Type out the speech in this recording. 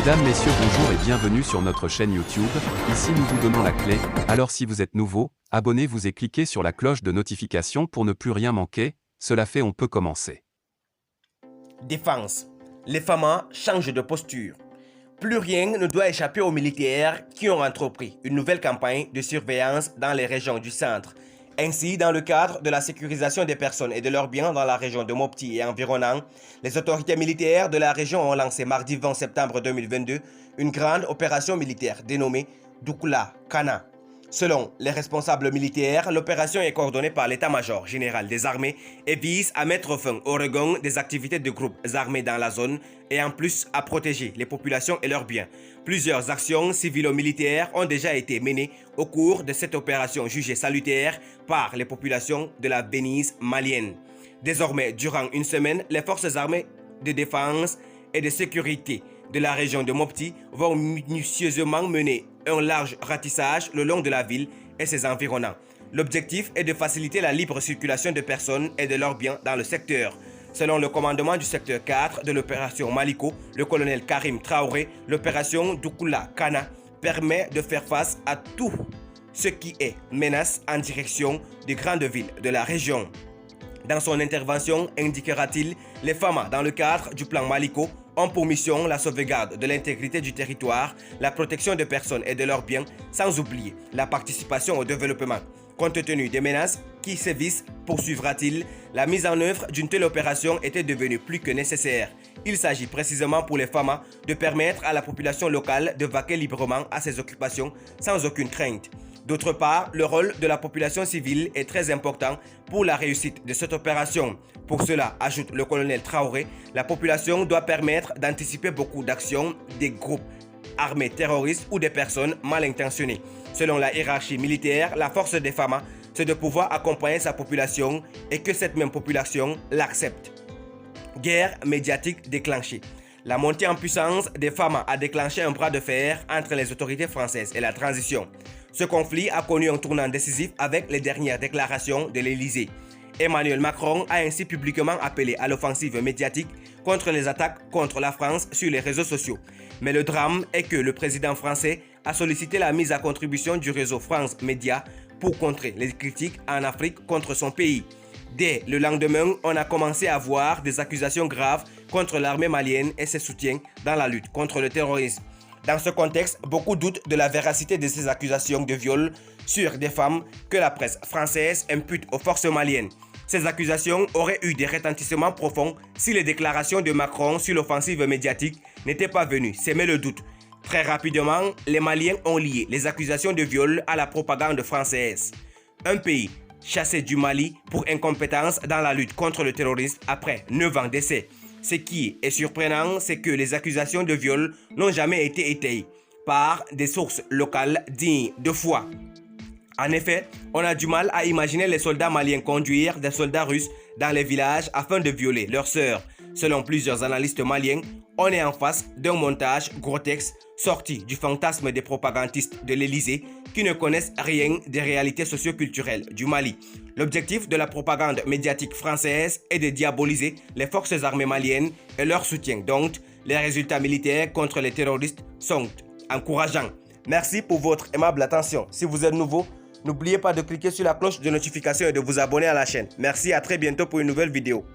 Mesdames, Messieurs, bonjour et bienvenue sur notre chaîne YouTube. Ici nous vous donnons la clé, alors si vous êtes nouveau, abonnez-vous et cliquez sur la cloche de notification pour ne plus rien manquer. Cela fait, on peut commencer. Défense. Les FAMA changent de posture. Plus rien ne doit échapper aux militaires qui ont entrepris une nouvelle campagne de surveillance dans les régions du centre. Ainsi, dans le cadre de la sécurisation des personnes et de leurs biens dans la région de Mopti et environnant, les autorités militaires de la région ont lancé mardi 20 septembre 2022 une grande opération militaire dénommée Doukoula Kana. Selon les responsables militaires, l'opération est coordonnée par l'état-major général des armées et vise à mettre fin au regain des activités de groupes armés dans la zone et en plus à protéger les populations et leurs biens. Plusieurs actions civilo-militaires ont déjà été menées au cours de cette opération jugée salutaire par les populations de la Venise malienne. Désormais, durant une semaine, les forces armées de défense et de sécurité de la région de Mopti vont minutieusement mener un large ratissage le long de la ville et ses environnants. L'objectif est de faciliter la libre circulation de personnes et de leurs biens dans le secteur. Selon le commandement du secteur 4 de l'opération Maliko, le colonel Karim Traoré, l'opération Doukoula Kana permet de faire face à tout ce qui est menace en direction des grandes villes de la région. Dans son intervention, indiquera-t-il, les FAMA, dans le cadre du plan Maliko, ont pour mission la sauvegarde de l'intégrité du territoire, la protection des personnes et de leurs biens, sans oublier la participation au développement. Compte tenu des menaces qui sévissent, poursuivra-t-il, la mise en œuvre d'une telle opération était devenue plus que nécessaire. Il s'agit précisément pour les FAMA de permettre à la population locale de vaquer librement à ses occupations sans aucune crainte. D'autre part, le rôle de la population civile est très important pour la réussite de cette opération. Pour cela, ajoute le colonel Traoré, la population doit permettre d'anticiper beaucoup d'actions des groupes armés terroristes ou des personnes mal intentionnées. Selon la hiérarchie militaire, la force des FAMA, c'est de pouvoir accompagner sa population et que cette même population l'accepte. Guerre médiatique déclenchée. La montée en puissance des FAMA a déclenché un bras de fer entre les autorités françaises et la transition. Ce conflit a connu un tournant décisif avec les dernières déclarations de l'Élysée. Emmanuel Macron a ainsi publiquement appelé à l'offensive médiatique contre les attaques contre la France sur les réseaux sociaux. Mais le drame est que le président français a sollicité la mise à contribution du réseau France Média pour contrer les critiques en Afrique contre son pays. Dès le lendemain, on a commencé à voir des accusations graves contre l'armée malienne et ses soutiens dans la lutte contre le terrorisme. Dans ce contexte, beaucoup doutent de la véracité de ces accusations de viol sur des femmes que la presse française impute aux forces maliennes. Ces accusations auraient eu des retentissements profonds si les déclarations de Macron sur l'offensive médiatique n'étaient pas venues s'aimer le doute. Très rapidement, les Maliens ont lié les accusations de viol à la propagande française. Un pays chassé du Mali pour incompétence dans la lutte contre le terrorisme après 9 ans d'essai. Ce qui est surprenant, c'est que les accusations de viol n'ont jamais été étayées par des sources locales dignes de foi. En effet, on a du mal à imaginer les soldats maliens conduire des soldats russes dans les villages afin de violer leurs sœurs. Selon plusieurs analystes maliens, on est en face d'un montage grotesque sorti du fantasme des propagandistes de l'Élysée qui ne connaissent rien des réalités socioculturelles du Mali. L'objectif de la propagande médiatique française est de diaboliser les forces armées maliennes et leur soutien. Donc, les résultats militaires contre les terroristes sont encourageants. Merci pour votre aimable attention. Si vous êtes nouveau, n'oubliez pas de cliquer sur la cloche de notification et de vous abonner à la chaîne. Merci, à très bientôt pour une nouvelle vidéo.